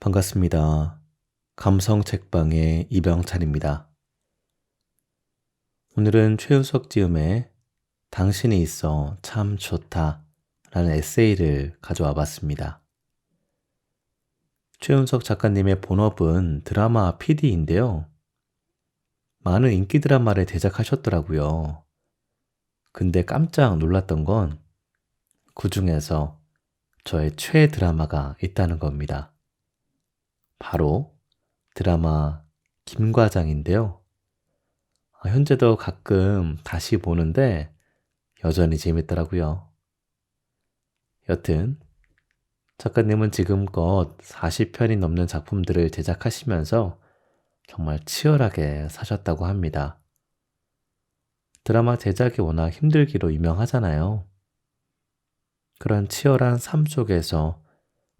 반갑습니다. 감성 책방의 이병찬입니다. 오늘은 최우석 지음의 당신이 있어 참 좋다 라는 에세이를 가져와 봤습니다. 최윤석 작가님의 본업은 드라마 PD인데요. 많은 인기 드라마를 제작하셨더라고요. 근데 깜짝 놀랐던 건 그 중에서 저의 최애 드라마가 있다는 겁니다. 바로 드라마 김과장인데요. 현재도 가끔 다시 보는데 여전히 재밌더라고요. 여튼 작가님은 지금껏 40편이 넘는 작품들을 제작하시면서 정말 치열하게 사셨다고 합니다. 드라마 제작이 워낙 힘들기로 유명하잖아요. 그런 치열한 삶 속에서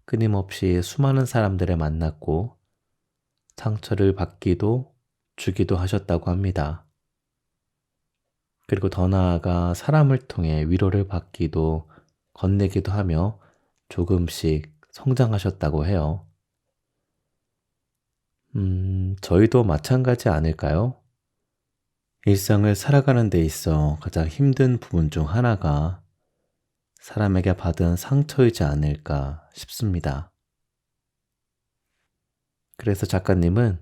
끊임없이 수많은 사람들을 만났고 상처를 받기도 주기도 하셨다고 합니다. 그리고 더 나아가 사람을 통해 위로를 받기도 건네기도 하며 조금씩 성장하셨다고 해요. 저희도 마찬가지 아닐까요? 일상을 살아가는 데 있어 가장 힘든 부분 중 하나가 사람에게 받은 상처이지 않을까 싶습니다. 그래서 작가님은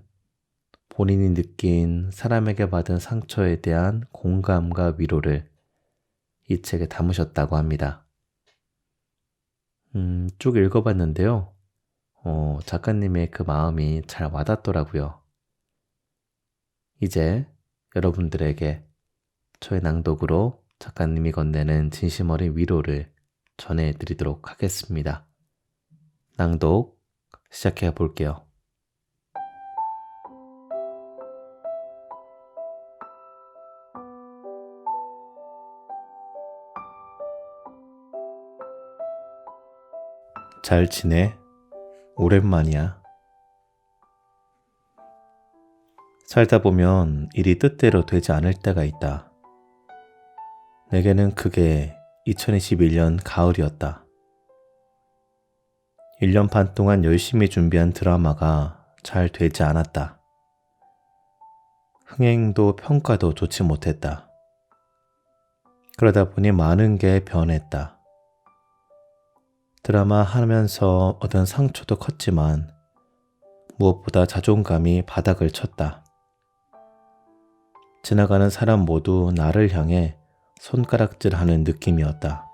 본인이 느낀 사람에게 받은 상처에 대한 공감과 위로를 이 책에 담으셨다고 합니다. 쭉 읽어봤는데요. 작가님의 그 마음이 잘 와닿더라고요. 이제 여러분들에게 저의 낭독으로 작가님이 건네는 진심 어린 위로를 전해드리도록 하겠습니다. 낭독 시작해 볼게요. 잘 지내? 오랜만이야. 살다 보면 일이 뜻대로 되지 않을 때가 있다. 내게는 그게 2021년 가을이었다. 1년 반 동안 열심히 준비한 드라마가 잘 되지 않았다. 흥행도 평가도 좋지 못했다. 그러다 보니 많은 게 변했다. 드라마 하면서 얻은 상처도 컸지만 무엇보다 자존감이 바닥을 쳤다. 지나가는 사람 모두 나를 향해 손가락질하는 느낌이었다.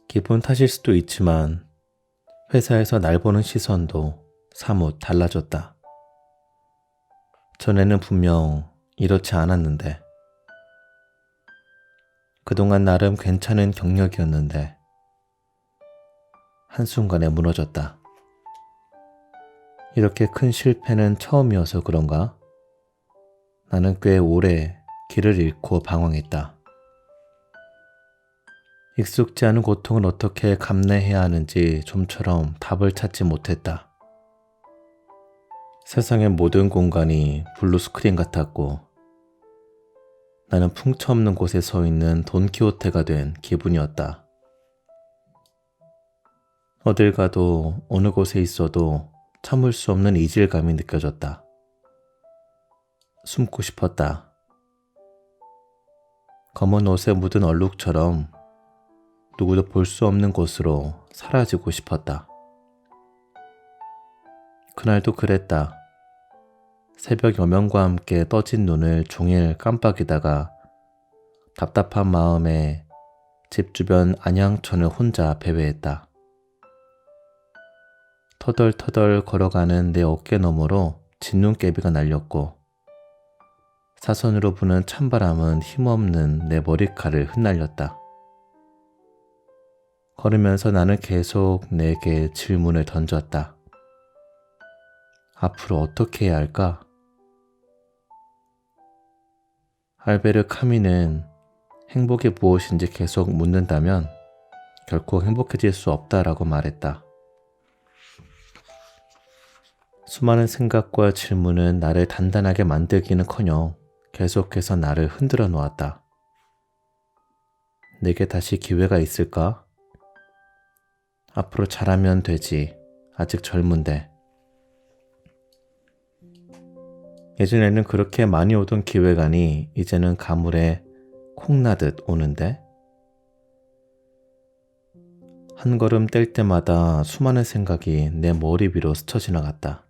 기분 탓일 수도 있지만 회사에서 날 보는 시선도 사뭇 달라졌다. 전에는 분명 이렇지 않았는데 그동안 나름 괜찮은 경력이었는데 한순간에 무너졌다. 이렇게 큰 실패는 처음이어서 그런가? 나는 꽤 오래 길을 잃고 방황했다. 익숙지 않은 고통을 어떻게 감내해야 하는지 좀처럼 답을 찾지 못했다. 세상의 모든 공간이 블루 스크린 같았고 나는 풍차 없는 곳에 서 있는 돈키호테가 된 기분이었다. 어딜 가도 어느 곳에 있어도 참을 수 없는 이질감이 느껴졌다. 숨고 싶었다. 검은 옷에 묻은 얼룩처럼 누구도 볼 수 없는 곳으로 사라지고 싶었다. 그날도 그랬다. 새벽 여명과 함께 떠진 눈을 종일 깜빡이다가 답답한 마음에 집 주변 안양천을 혼자 배회했다. 터덜터덜 걸어가는 내 어깨 너머로 진눈깨비가 날렸고 사선으로 부는 찬바람은 힘없는 내 머리카락을 흩날렸다. 걸으면서 나는 계속 내게 질문을 던졌다. 앞으로 어떻게 해야 할까? 알베르 카미는 행복이 무엇인지 계속 묻는다면 결코 행복해질 수 없다라고 말했다. 수많은 생각과 질문은 나를 단단하게 만들기는커녕 계속해서 나를 흔들어 놓았다. 내게 다시 기회가 있을까? 앞으로 잘하면 되지. 아직 젊은데. 예전에는 그렇게 많이 오던 기획안이 이제는 가물에 콩나듯 오는데? 한 걸음 뗄 때마다 수많은 생각이 내 머리 위로 스쳐 지나갔다.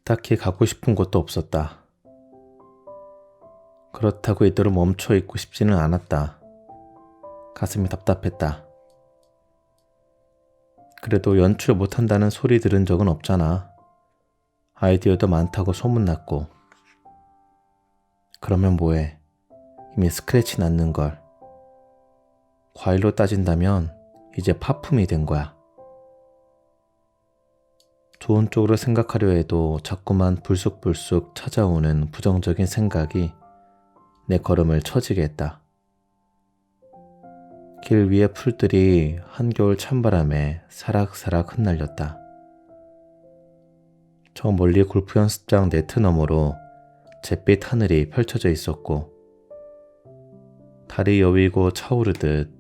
딱히 가고 싶은 곳도 없었다. 그렇다고 이대로 멈춰 있고 싶지는 않았다. 가슴이 답답했다. 그래도 연출 못한다는 소리 들은 적은 없잖아. 아이디어도 많다고 소문났고. 그러면 뭐해? 이미 스크래치 났는 걸. 과일로 따진다면 이제 파품이 된 거야. 좋은 쪽으로 생각하려 해도 자꾸만 불쑥불쑥 찾아오는 부정적인 생각이 내 걸음을 처지게 했다. 길 위의 풀들이 한겨울 찬바람에 사락사락 흩날렸다. 저 멀리 골프 연습장 네트 너머로 잿빛 하늘이 펼쳐져 있었고 달이 여위고 차오르듯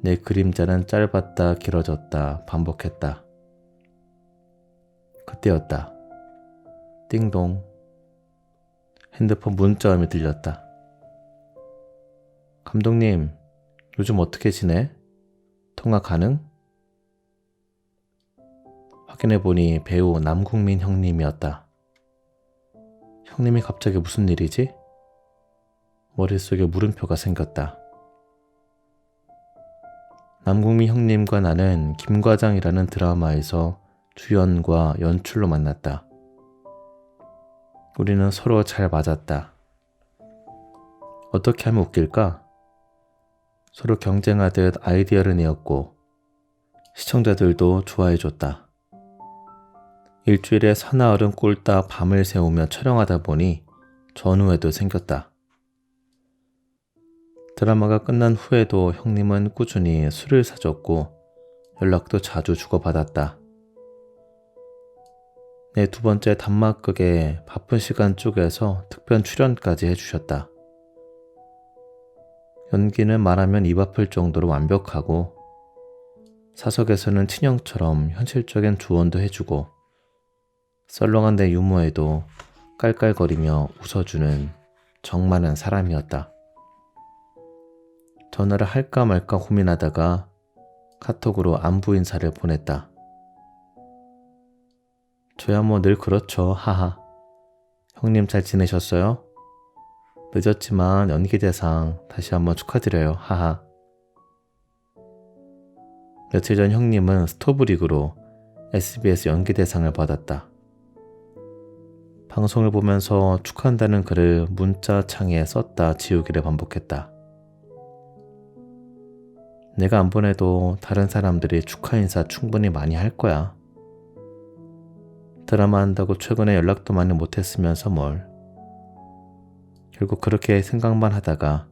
내 그림자는 짧았다 길어졌다 반복했다. 그때였다. 띵동. 핸드폰 문자음이 들렸다. 감독님, 요즘 어떻게 지내? 통화 가능? 확인해보니 배우 남궁민 형님이었다. 형님이 갑자기 무슨 일이지? 머릿속에 물음표가 생겼다. 남궁민 형님과 나는 김과장이라는 드라마에서 주연과 연출로 만났다. 우리는 서로 잘 맞았다. 어떻게 하면 웃길까? 서로 경쟁하듯 아이디어를 내었고 시청자들도 좋아해줬다. 일주일에 사나흘은 꼴딱 밤을 새우며 촬영하다 보니 전후회도 생겼다. 드라마가 끝난 후에도 형님은 꾸준히 술을 사줬고 연락도 자주 주고받았다. 내 두 번째 단막극에 바쁜 시간 쪼개서 특별 출연까지 해주셨다. 연기는 말하면 입 아플 정도로 완벽하고 사석에서는 친형처럼 현실적인 조언도 해주고 썰렁한 내 유머에도 깔깔거리며 웃어주는 정 많은 사람이었다. 전화를 할까 말까 고민하다가 카톡으로 안부 인사를 보냈다. 저야 뭐 늘 그렇죠. 하하. 형님 잘 지내셨어요? 늦었지만 연기대상 다시 한번 축하드려요. 하하. 며칠 전 형님은 스토브리그로 SBS 연기대상을 받았다. 방송을 보면서 축하한다는 글을 문자 창에 썼다 지우기를 반복했다. 내가 안 보내도 다른 사람들이 축하 인사 충분히 많이 할 거야. 드라마 한다고 최근에 연락도 많이 못했으면서 뭘. 결국 그렇게 생각만 하다가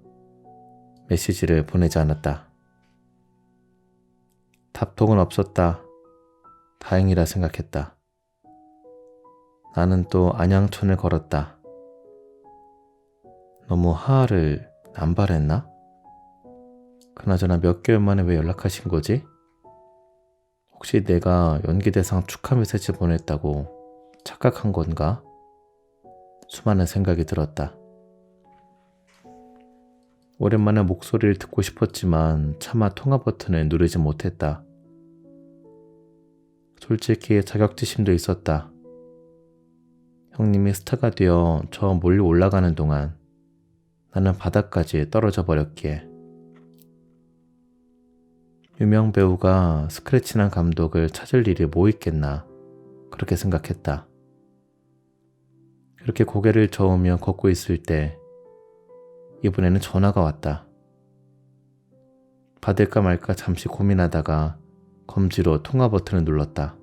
메시지를 보내지 않았다. 답통은 없었다. 다행이라 생각했다. 나는 또 안양천을 걸었다. 너무 하하를 남발했나? 그나저나 몇 개월 만에 왜 연락하신 거지? 혹시 내가 연기대상 축하 메시지 보냈다고 착각한 건가? 수많은 생각이 들었다. 오랜만에 목소리를 듣고 싶었지만 차마 통화 버튼을 누르지 못했다. 솔직히 자격지심도 있었다. 형님이 스타가 되어 저 멀리 올라가는 동안 나는 바닥까지 떨어져 버렸기에. 유명 배우가 스크래치난 감독을 찾을 일이 뭐 있겠나 그렇게 생각했다. 그렇게 고개를 저으며 걷고 있을 때 이번에는 전화가 왔다. 받을까 말까 잠시 고민하다가 검지로 통화 버튼을 눌렀다.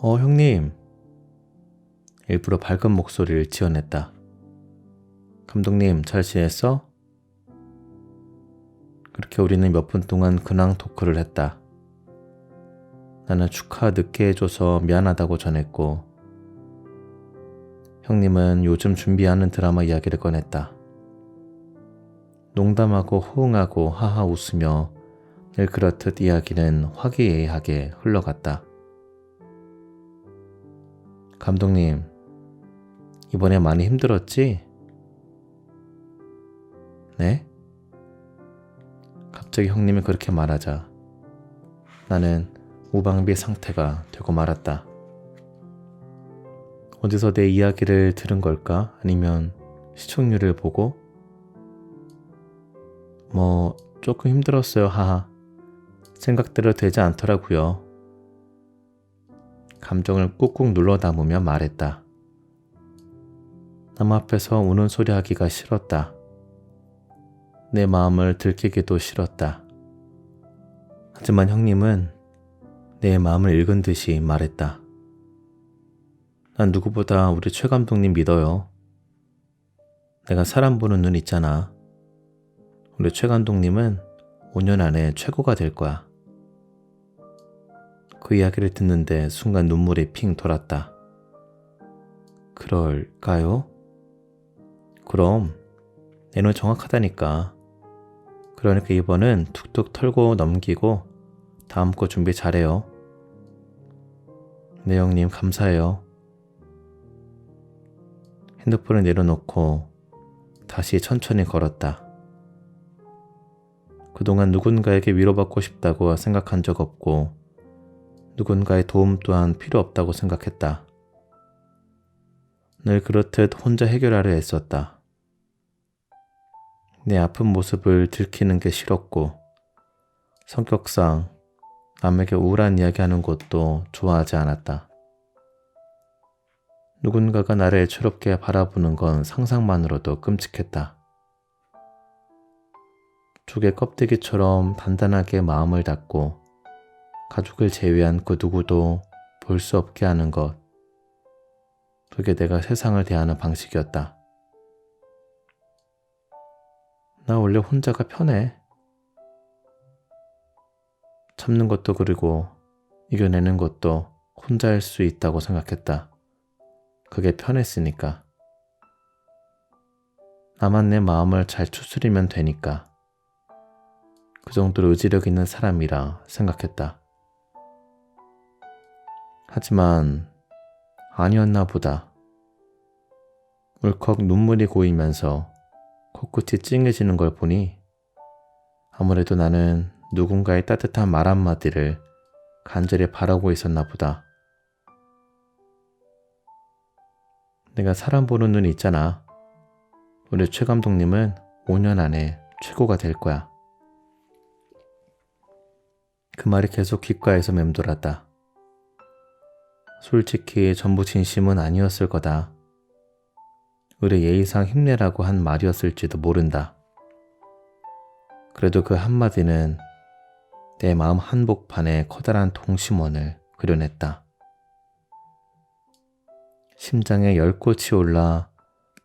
형님. 일부러 밝은 목소리를 지어냈다. 감독님 잘 지냈어? 그렇게 우리는 몇 분 동안 근황 토크를 했다. 나는 축하 늦게 해줘서 미안하다고 전했고 형님은 요즘 준비하는 드라마 이야기를 꺼냈다. 농담하고 호응하고 하하 웃으며 늘 그렇듯 이야기는 화기애애하게 흘러갔다. 감독님, 이번에 많이 힘들었지? 네? 갑자기 형님이 그렇게 말하자 나는 무방비 상태가 되고 말았다. 어디서 내 이야기를 들은 걸까? 아니면 시청률을 보고? 뭐 조금 힘들었어요. 하하. 생각대로 되지 않더라고요. 감정을 꾹꾹 눌러 담으며 말했다. 남 앞에서 우는 소리 하기가 싫었다. 내 마음을 들키기도 싫었다. 하지만 형님은 내 마음을 읽은 듯이 말했다. 난 누구보다 우리 최 감독님 믿어요. 내가 사람 보는 눈 있잖아. 우리 최 감독님은 5년 안에 최고가 될 거야. 그 이야기를 듣는데 순간 눈물이 핑 돌았다. 그럴까요? 그럼 내 눈 정확하다니까. 그러니까 이번은 툭툭 털고 넘기고 다음 거 준비 잘해요. 네 형님 감사해요. 핸드폰을 내려놓고 다시 천천히 걸었다. 그동안 누군가에게 위로받고 싶다고 생각한 적 없고 누군가의 도움 또한 필요 없다고 생각했다. 늘 그렇듯 혼자 해결하려 애썼다. 내 아픈 모습을 들키는 게 싫었고 성격상 남에게 우울한 이야기하는 것도 좋아하지 않았다. 누군가가 나를 애처롭게 바라보는 건 상상만으로도 끔찍했다. 조개 껍데기처럼 단단하게 마음을 닫고 가족을 제외한 그 누구도 볼 수 없게 하는 것. 그게 내가 세상을 대하는 방식이었다. 나 원래 혼자가 편해. 참는 것도 그리고 이겨내는 것도 혼자 할 수 있다고 생각했다. 그게 편했으니까. 나만 내 마음을 잘 추스리면 되니까. 그 정도로 의지력 있는 사람이라 생각했다. 하지만 아니었나 보다. 울컥 눈물이 고이면서 코끝이 찡해지는 걸 보니 아무래도 나는 누군가의 따뜻한 말 한마디를 간절히 바라고 있었나 보다. 내가 사람 보는 눈이 있잖아. 우리 최 감독님은 5년 안에 최고가 될 거야. 그 말이 계속 귓가에서 맴돌았다. 솔직히 전부 진심은 아니었을 거다. 의뢰 예의상 힘내라고 한 말이었을지도 모른다. 그래도 그 한마디는 내 마음 한복판에 커다란 동심원을 그려냈다. 심장에 열꽃이 올라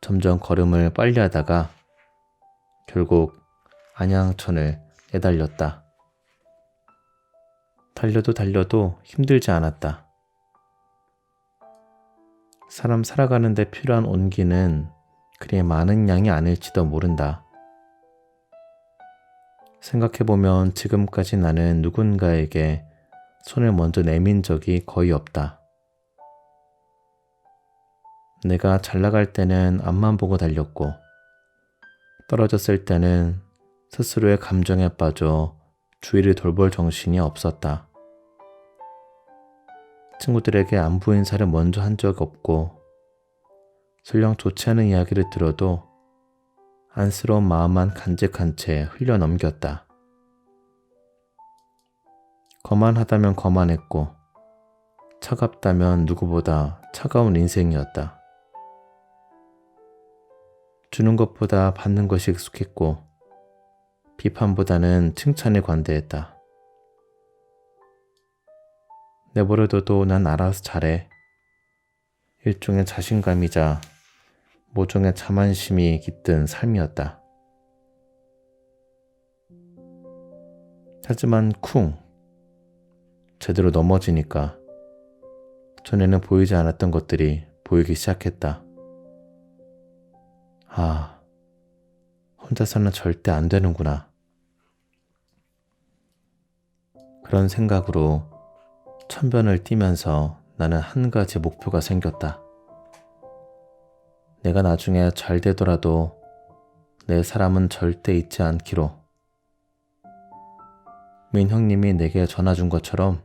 점점 걸음을 빨리 하다가 결국 안양천을 내달렸다. 달려도 힘들지 않았다. 사람 살아가는 데 필요한 온기는 그리 많은 양이 아닐지도 모른다. 생각해보면 지금까지 나는 누군가에게 손을 먼저 내민 적이 거의 없다. 내가 잘 나갈 때는 앞만 보고 달렸고 떨어졌을 때는 스스로의 감정에 빠져 주위를 돌볼 정신이 없었다. 친구들에게 안부 인사를 먼저 한 적 없고 설령 좋지 않은 이야기를 들어도 안쓰러운 마음만 간직한 채 흘려 넘겼다. 거만하다면 거만했고 차갑다면 누구보다 차가운 인생이었다. 주는 것보다 받는 것이 익숙했고 비판보다는 칭찬에 관대했다. 내버려둬도 난 알아서 잘해. 일종의 자신감이자 모종의 자만심이 깃든 삶이었다. 하지만 제대로 넘어지니까 전에는 보이지 않았던 것들이 보이기 시작했다. 혼자서는 절대 안 되는구나. 그런 생각으로 천변을 뛰면서 나는 한 가지 목표가 생겼다. 내가 나중에 잘 되더라도 내 사람은 절대 잊지 않기로. 민 형님이 내게 전화 준 것처럼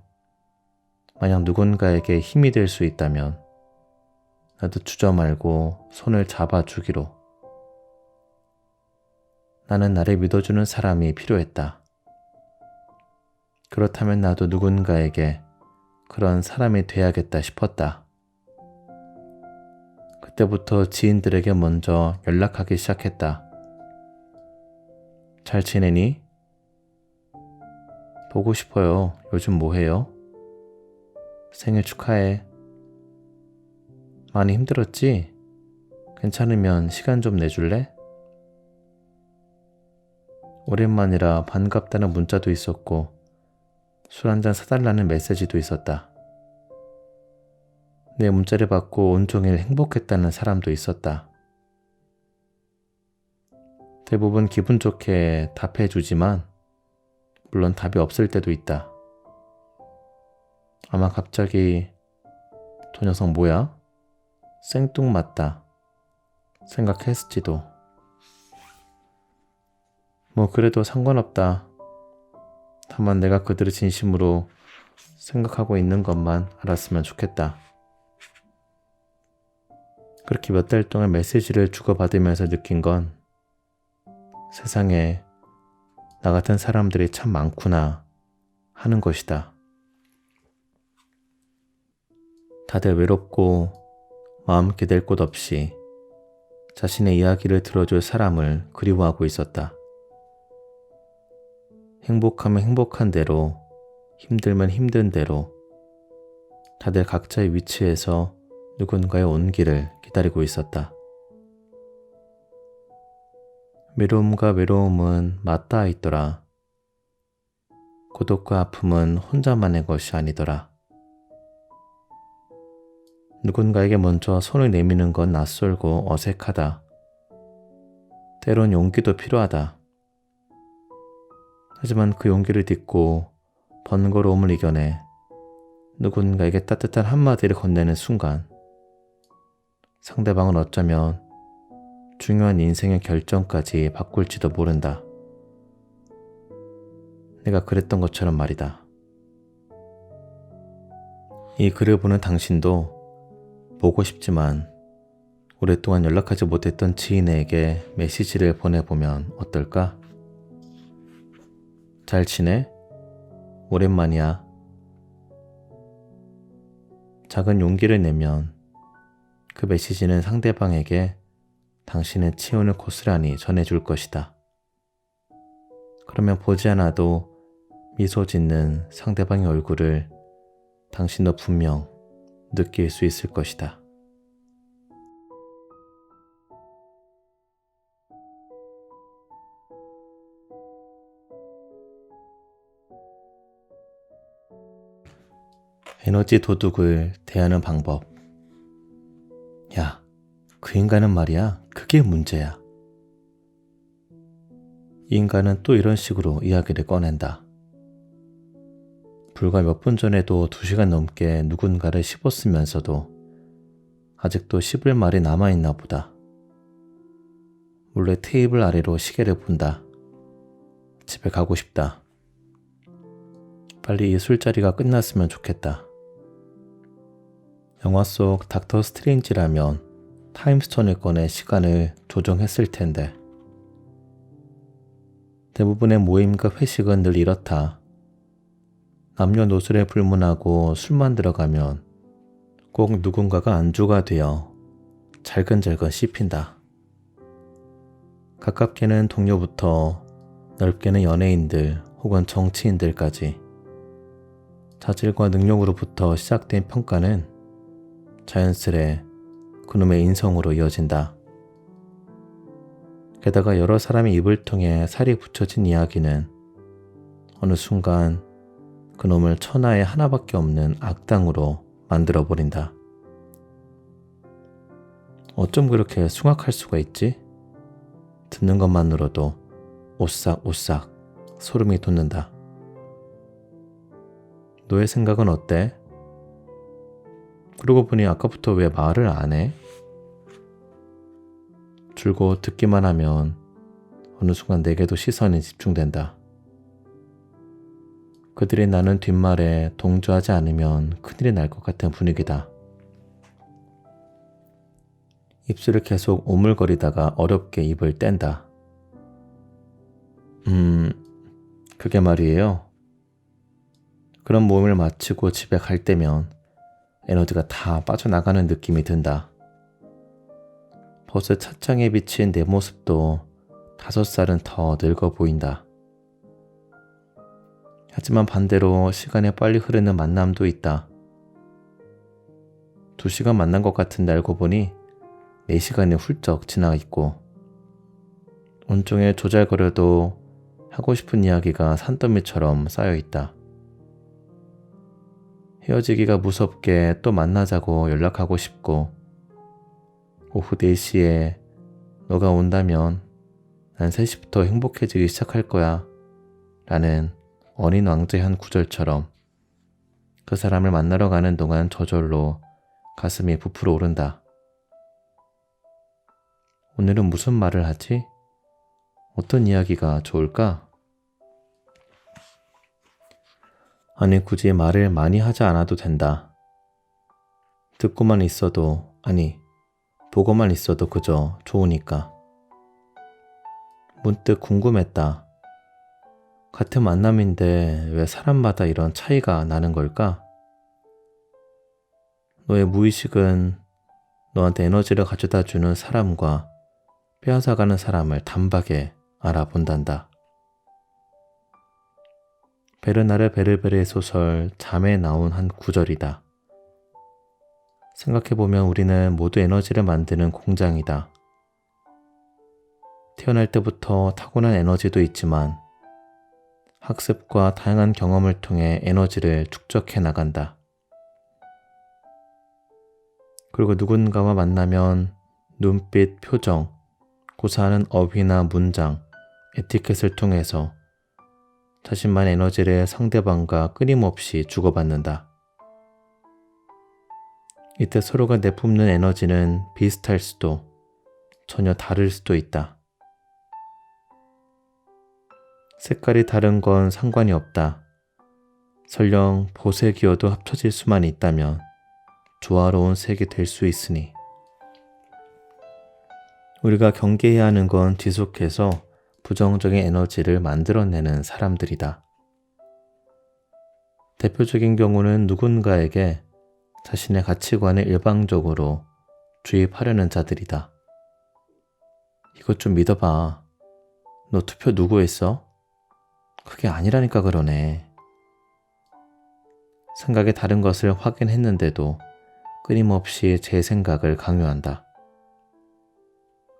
만약 누군가에게 힘이 될 수 있다면 나도 주저 말고 손을 잡아주기로. 나는 나를 믿어주는 사람이 필요했다. 그렇다면 나도 누군가에게 그런 사람이 돼야겠다 싶었다. 그때부터 지인들에게 먼저 연락하기 시작했다. 잘 지내니? 보고 싶어요. 요즘 뭐 해요? 생일 축하해. 많이 힘들었지? 괜찮으면 시간 좀 내줄래? 오랜만이라 반갑다는 문자도 있었고 술 한잔 사달라는 메시지도 있었다. 내 문자를 받고 온종일 행복했다는 사람도 있었다. 대부분 기분 좋게 답해주지만 물론 답이 없을 때도 있다. 아마 갑자기 저 녀석 뭐야? 생뚱맞다 생각했을지도. 뭐 그래도 상관없다. 다만 내가 그들을 진심으로 생각하고 있는 것만 알았으면 좋겠다. 그렇게 몇 달 동안 메시지를 주고받으면서 느낀 건 세상에 나 같은 사람들이 참 많구나 하는 것이다. 다들 외롭고 마음 기댈 곳 없이 자신의 이야기를 들어줄 사람을 그리워하고 있었다. 행복하면 행복한 대로, 힘들면 힘든 대로 다들 각자의 위치에서 누군가의 온기를 기다리고 있었다. 외로움과 외로움은 맞닿아 있더라. 고독과 아픔은 혼자만의 것이 아니더라. 누군가에게 먼저 손을 내미는 건 낯설고 어색하다. 때론 용기도 필요하다. 하지만 그 용기를 딛고 번거로움을 이겨내 누군가에게 따뜻한 한마디를 건네는 순간 상대방은 어쩌면 중요한 인생의 결정까지 바꿀지도 모른다. 내가 그랬던 것처럼 말이다. 이 글을 보는 당신도 보고 싶지만 오랫동안 연락하지 못했던 지인에게 메시지를 보내보면 어떨까? 잘 지내? 오랜만이야. 작은 용기를 내면 그 메시지는 상대방에게 당신의 체온을 고스란히 전해줄 것이다. 그러면 보지 않아도 미소 짓는 상대방의 얼굴을 당신도 분명 느낄 수 있을 것이다. 에너지 도둑을 대하는 방법. 야, 그 인간은 말이야, 그게 문제야. 이 인간은 또 이런 식으로 이야기를 꺼낸다. 불과 몇 분 전에도 2시간 넘게 누군가를 씹었으면서도 아직도 씹을 말이 남아있나 보다. 몰래 테이블 아래로 시계를 본다. 집에 가고 싶다. 빨리 이 술자리가 끝났으면 좋겠다. 영화 속 닥터 스트레인지라면 타임스톤을 꺼내 시간을 조정했을 텐데. 대부분의 모임과 회식은 늘 이렇다. 남녀노소를 불문하고 술만 들어가면 꼭 누군가가 안주가 되어 잘근잘근 씹힌다. 가깝게는 동료부터 넓게는 연예인들 혹은 정치인들까지 자질과 능력으로부터 시작된 평가는 자연스레 그놈의 인성으로 이어진다. 게다가 여러 사람의 입을 통해 살이 붙여진 이야기는 어느 순간 그놈을 천하에 하나밖에 없는 악당으로 만들어버린다. 어쩜 그렇게 숭악할 수가 있지? 듣는 것만으로도 오싹오싹 소름이 돋는다. 너의 생각은 어때? 그러고 보니 아까부터 왜 말을 안 해? 줄곧 듣기만 하면 어느 순간 내게도 시선이 집중된다. 그들이 나눈 뒷말에 동조하지 않으면 큰일이 날 것 같은 분위기다. 입술을 계속 오물거리다가 어렵게 입을 뗀다. 그게 말이에요. 그런 모임을 마치고 집에 갈 때면 에너지가 다 빠져나가는 느낌이 든다. 버스 차창에 비친 내 모습도 5살은 더 늙어 보인다. 하지만 반대로 시간이 빨리 흐르는 만남도 있다. 2시간 만난 것 같은데 알고 보니 4시간이 훌쩍 지나 있고, 온종일 조잘거려도 하고 싶은 이야기가 산더미처럼 쌓여 있다. 헤어지기가 무섭게 또 만나자고 연락하고 싶고, 오후 4시에 너가 온다면 난 3시부터 행복해지기 시작할 거야 라는 어린 왕자의 한 구절처럼 그 사람을 만나러 가는 동안 저절로 가슴이 부풀어 오른다. 오늘은 무슨 말을 하지? 어떤 이야기가 좋을까? 아니, 굳이 말을 많이 하지 않아도 된다. 듣고만 있어도, 아니, 보고만 있어도 그저 좋으니까. 문득 궁금했다. 같은 만남인데 왜 사람마다 이런 차이가 나는 걸까? 너의 무의식은 너한테 에너지를 가져다 주는 사람과 빼앗아가는 사람을 단박에 알아본단다. 베르나르 베르베르의 소설 잠에 나온 한 구절이다. 생각해보면 우리는 모두 에너지를 만드는 공장이다. 태어날 때부터 타고난 에너지도 있지만 학습과 다양한 경험을 통해 에너지를 축적해 나간다. 그리고 누군가와 만나면 눈빛, 표정, 구사하는 어휘나 문장, 에티켓을 통해서 자신만의 에너지를 상대방과 끊임없이 주고받는다. 이때 서로가 내뿜는 에너지는 비슷할 수도 전혀 다를 수도 있다. 색깔이 다른 건 상관이 없다. 설령 보색이어도 합쳐질 수만 있다면 조화로운 색이 될 수 있으니. 우리가 경계해야 하는 건 지속해서 부정적인 에너지를 만들어내는 사람들이다. 대표적인 경우는 누군가에게 자신의 가치관을 일방적으로 주입하려는 자들이다. 이것 좀 믿어봐. 너 투표 누구 했어? 그게 아니라니까 그러네. 생각이 다른 것을 확인했는데도 끊임없이 제 생각을 강요한다.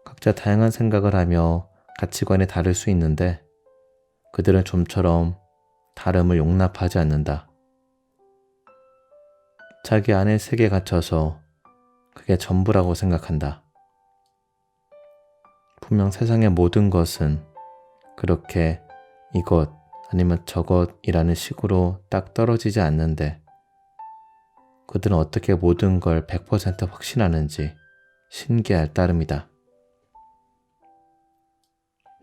각자 다양한 생각을 하며 가치관이 다를 수 있는데 그들은 좀처럼 다름을 용납하지 않는다. 자기 안의 세계에 갇혀서 그게 전부라고 생각한다. 분명 세상의 모든 것은 그렇게 이것 아니면 저것이라는 식으로 딱 떨어지지 않는데 그들은 어떻게 모든 걸 100% 확신하는지 신기할 따름이다.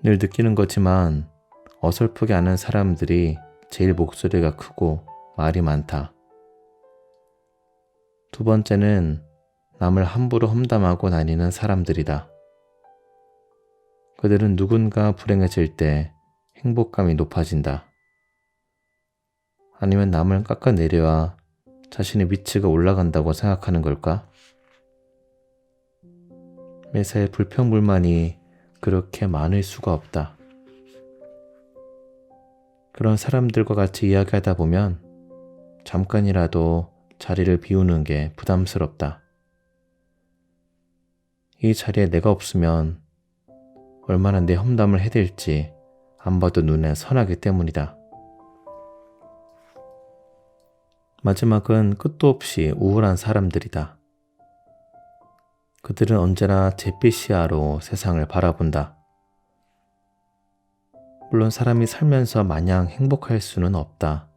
늘 느끼는 거지만 어설프게 아는 사람들이 제일 목소리가 크고 말이 많다. 두 번째는 남을 함부로 험담하고 다니는 사람들이다. 그들은 누군가 불행해질 때 행복감이 높아진다. 아니면 남을 깎아내려야 자신의 위치가 올라간다고 생각하는 걸까? 매사에 불평불만이 그렇게 많을 수가 없다. 그런 사람들과 같이 이야기하다 보면 잠깐이라도 자리를 비우는 게 부담스럽다. 이 자리에 내가 없으면 얼마나 내 험담을 해댈지 안 봐도 눈에 선하기 때문이다. 마지막은 끝도 없이 우울한 사람들이다. 그들은 언제나 잿빛 시야로 세상을 바라본다. 물론 사람이 살면서 마냥 행복할 수는 없다.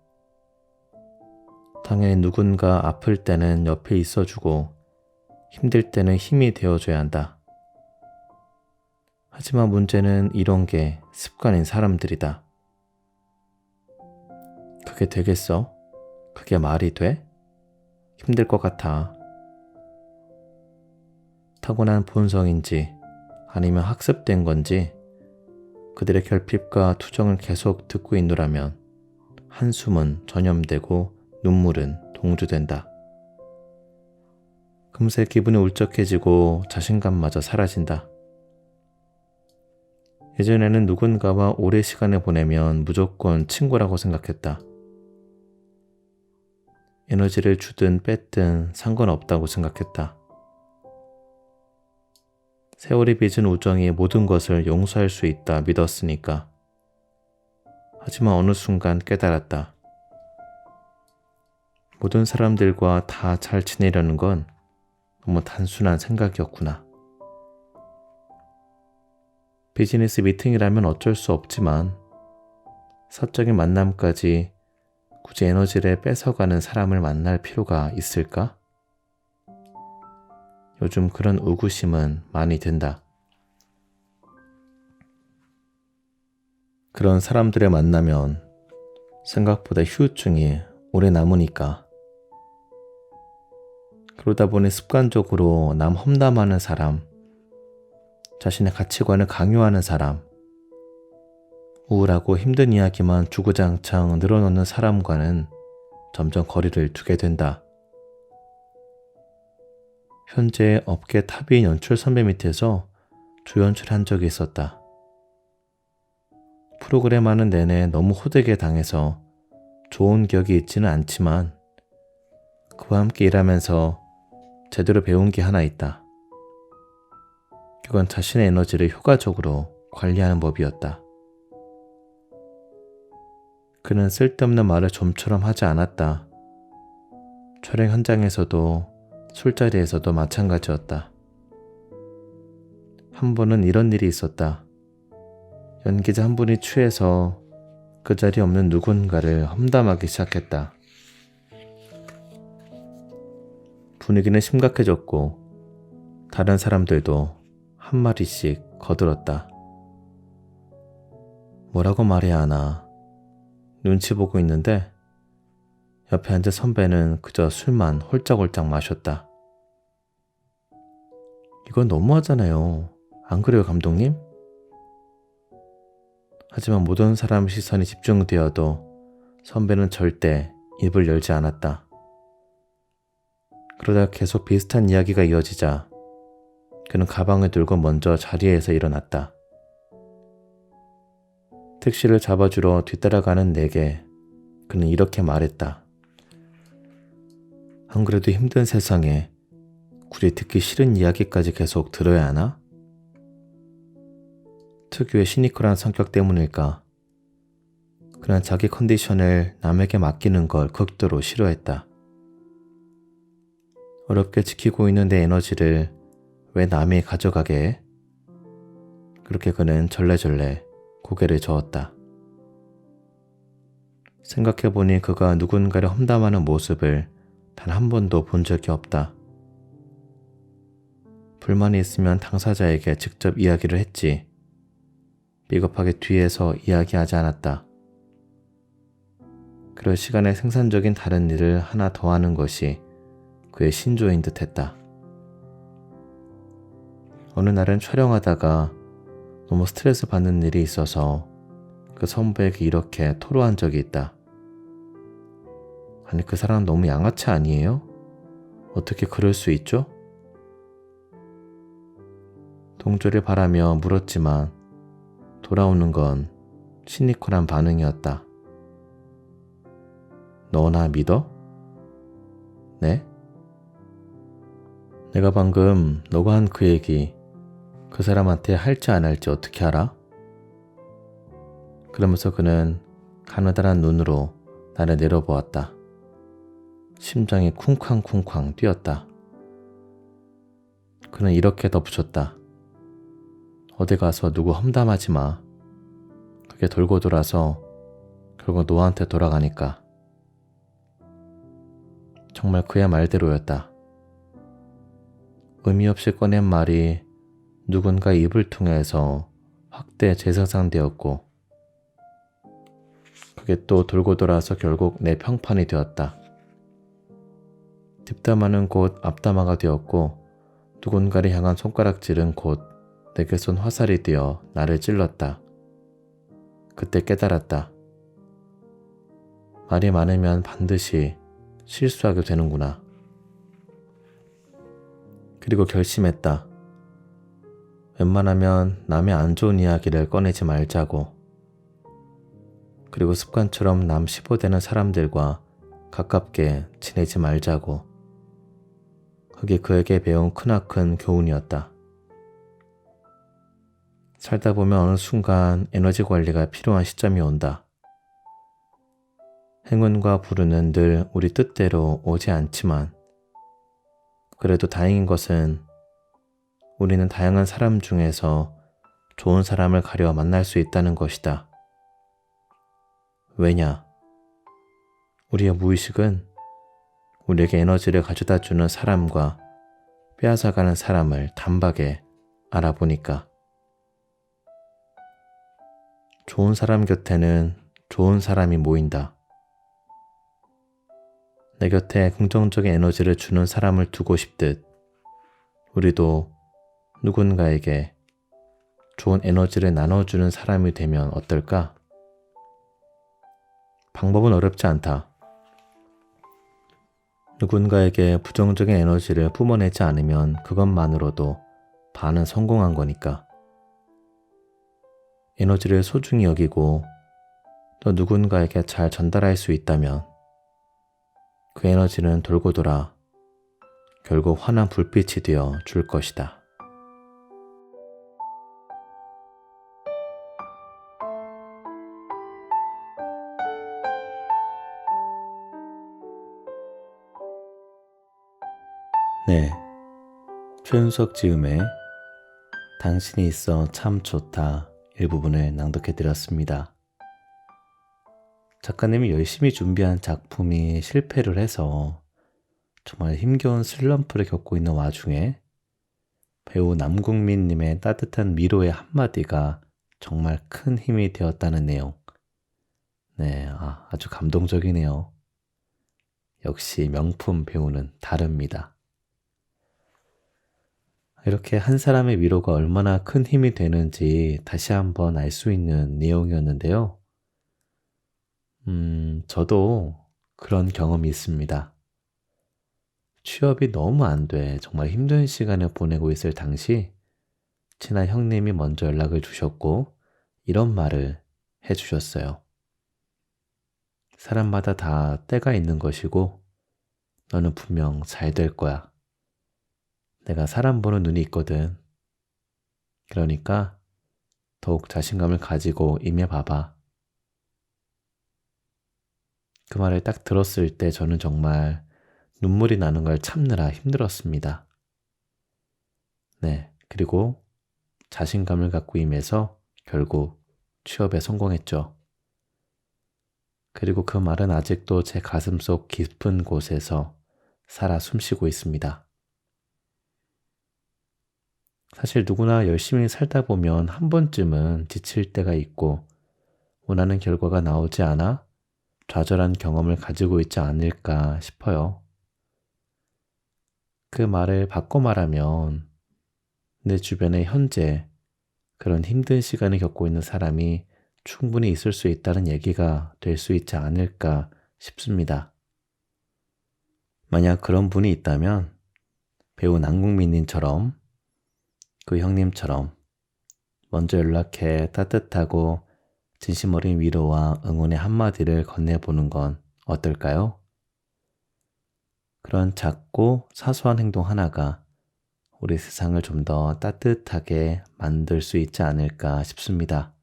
당연히 누군가 아플 때는 옆에 있어주고 힘들 때는 힘이 되어줘야 한다. 하지만 문제는 이런 게 습관인 사람들이다. 그게 되겠어? 그게 말이 돼? 힘들 것 같아. 타고난 본성인지 아니면 학습된 건지 그들의 결핍과 투정을 계속 듣고 있노라면 한숨은 전염되고 눈물은 동조된다. 금세 기분이 울적해지고 자신감마저 사라진다. 예전에는 누군가와 오래 시간을 보내면 무조건 친구라고 생각했다. 에너지를 주든 뺐든 상관없다고 생각했다. 세월이 빚은 우정이 모든 것을 용서할 수 있다 믿었으니까. 하지만 어느 순간 깨달았다. 모든 사람들과 다 잘 지내려는 건 너무 단순한 생각이었구나. 비즈니스 미팅이라면 어쩔 수 없지만 사적인 만남까지 굳이 에너지를 뺏어가는 사람을 만날 필요가 있을까? 요즘 그런 의구심은 많이 든다. 그런 사람들을 만나면 생각보다 후유증이 오래 남으니까. 그러다 보니 습관적으로 남 험담하는 사람, 자신의 가치관을 강요하는 사람, 우울하고 힘든 이야기만 주구장창 늘어놓는 사람과는 점점 거리를 두게 된다. 현재 업계 탑인 연출 선배 밑에서 조연출한 적이 있었다. 프로그램 하는 내내 너무 호되게 당해서 좋은 기억이 있지는 않지만 그와 함께 일하면서 제대로 배운 게 하나 있다. 그건 자신의 에너지를 효과적으로 관리하는 법이었다. 그는 쓸데없는 말을 좀처럼 하지 않았다. 촬영 현장에서도 술자리에서도 마찬가지였다. 한 번은 이런 일이 있었다. 연기자 한 분이 취해서 그 자리에 없는 누군가를 험담하기 시작했다. 분위기는 심각해졌고 다른 사람들도 한마디씩 거들었다. 뭐라고 말해야 하나 눈치 보고 있는데 옆에 앉은 선배는 그저 술만 홀짝홀짝 마셨다. 이건 너무하잖아요. 안 그래요, 감독님? 하지만 모든 사람 시선이 집중되어도 선배는 절대 입을 열지 않았다. 그러다 계속 비슷한 이야기가 이어지자 그는 가방을 들고 먼저 자리에서 일어났다. 택시를 잡아주러 뒤따라가는 내게 그는 이렇게 말했다. 안 그래도 힘든 세상에 굳이 듣기 싫은 이야기까지 계속 들어야 하나? 특유의 시니컬한 성격 때문일까? 그는 자기 컨디션을 남에게 맡기는 걸 극도로 싫어했다. 어렵게 지키고 있는 내 에너지를 왜 남이 가져가게 해? 그렇게 그는 절레절레 고개를 저었다. 생각해보니 그가 누군가를 험담하는 모습을 단 한 번도 본 적이 없다. 불만이 있으면 당사자에게 직접 이야기를 했지. 비겁하게 뒤에서 이야기하지 않았다. 그럴 시간에 생산적인 다른 일을 하나 더 하는 것이 그의 신조인 듯 했다. 어느 날은 촬영하다가 너무 스트레스 받는 일이 있어서 그 선배에게 이렇게 토로한 적이 있다. 아니, 그 사람 너무 양아치 아니에요? 어떻게 그럴 수 있죠? 동조를 바라며 물었지만 돌아오는 건 시니컬한 반응이었다. 너 나 믿어? 네? 내가 방금 너가 한 그 얘기 그 사람한테 할지 안 할지 어떻게 알아? 그러면서 그는 가느다란 눈으로 나를 내려보았다. 심장이 쿵쾅쿵쾅 뛰었다. 그는 이렇게 덧붙였다. 어디 가서 누구 험담하지 마. 그게 그게 돌고 돌아서 결국 노아한테 돌아가니까 정말 그의 말대로였다. 의미 없이 꺼낸 말이 누군가 입을 통해서 확대 재생산되었고 그게 또 돌고 돌아서 결국 내 평판이 되었다. 뒷담화는 곧 앞담화가 되었고 누군가를 향한 손가락질은 곧 내게 쏜 화살이 되어 나를 찔렀다. 그때 깨달았다. 말이 많으면 반드시 실수하게 되는구나. 그리고 결심했다. 웬만하면 남의 안 좋은 이야기를 꺼내지 말자고. 그리고 습관처럼 남 15대는 사람들과 가깝게 지내지 말자고. 그게 그에게 배운 크나큰 교훈이었다. 살다 보면 어느 순간 에너지 관리가 필요한 시점이 온다. 행운과 불운은 늘 우리 뜻대로 오지 않지만 그래도 다행인 것은 우리는 다양한 사람 중에서 좋은 사람을 가려 만날 수 있다는 것이다. 왜냐? 우리의 무의식은 우리에게 에너지를 가져다주는 사람과 빼앗아가는 사람을 단박에 알아보니까. 좋은 사람 곁에는 좋은 사람이 모인다. 내 곁에 긍정적인 에너지를 주는 사람을 두고 싶듯 우리도 누군가에게 좋은 에너지를 나눠주는 사람이 되면 어떨까? 방법은 어렵지 않다. 누군가에게 부정적인 에너지를 뿜어내지 않으면 그것만으로도 반은 성공한 거니까. 에너지를 소중히 여기고 또 누군가에게 잘 전달할 수 있다면 그 에너지는 돌고 돌아 결국 환한 불빛이 되어 줄 것이다. 네, 최윤석 지음의 당신이 있어 참 좋다 일부분을 낭독해드렸습니다. 작가님이 열심히 준비한 작품이 실패를 해서 정말 힘겨운 슬럼프를 겪고 있는 와중에 배우 남궁민님의 따뜻한 위로의 한마디가 정말 큰 힘이 되었다는 내용. 네, 아주 감동적이네요. 역시 명품 배우는 다릅니다. 이렇게 한 사람의 위로가 얼마나 큰 힘이 되는지 다시 한번 알 수 있는 내용이었는데요. 저도 그런 경험이 있습니다. 취업이 너무 안 돼 정말 힘든 시간을 보내고 있을 당시 친한 형님이 먼저 연락을 주셨고 이런 말을 해주셨어요. 사람마다 다 때가 있는 것이고 너는 분명 잘 될 거야. 내가 사람 보는 눈이 있거든. 그러니까 더욱 자신감을 가지고 임해봐봐. 그 말을 딱 들었을 때 저는 정말 눈물이 나는 걸 참느라 힘들었습니다. 네, 그리고 자신감을 갖고 임해서 결국 취업에 성공했죠. 그리고 그 말은 아직도 제 가슴속 깊은 곳에서 살아 숨쉬고 있습니다. 사실 누구나 열심히 살다 보면 한 번쯤은 지칠 때가 있고 원하는 결과가 나오지 않아 좌절한 경험을 가지고 있지 않을까 싶어요. 그 말을 바꿔 말하면 내 주변에 현재 그런 힘든 시간을 겪고 있는 사람이 충분히 있을 수 있다는 얘기가 될 수 있지 않을까 싶습니다. 만약 그런 분이 있다면 배우 남궁민님처럼 그 형님처럼 먼저 연락해 따뜻하고 진심 어린 위로와 응원의 한마디를 건네보는 건 어떨까요? 그런 작고 사소한 행동 하나가 우리 세상을 좀 더 따뜻하게 만들 수 있지 않을까 싶습니다.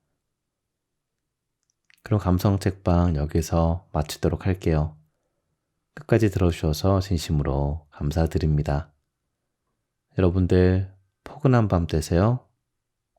그럼 감성책방 여기서 마치도록 할게요. 끝까지 들어주셔서 진심으로 감사드립니다. 여러분들 포근한 밤 되세요.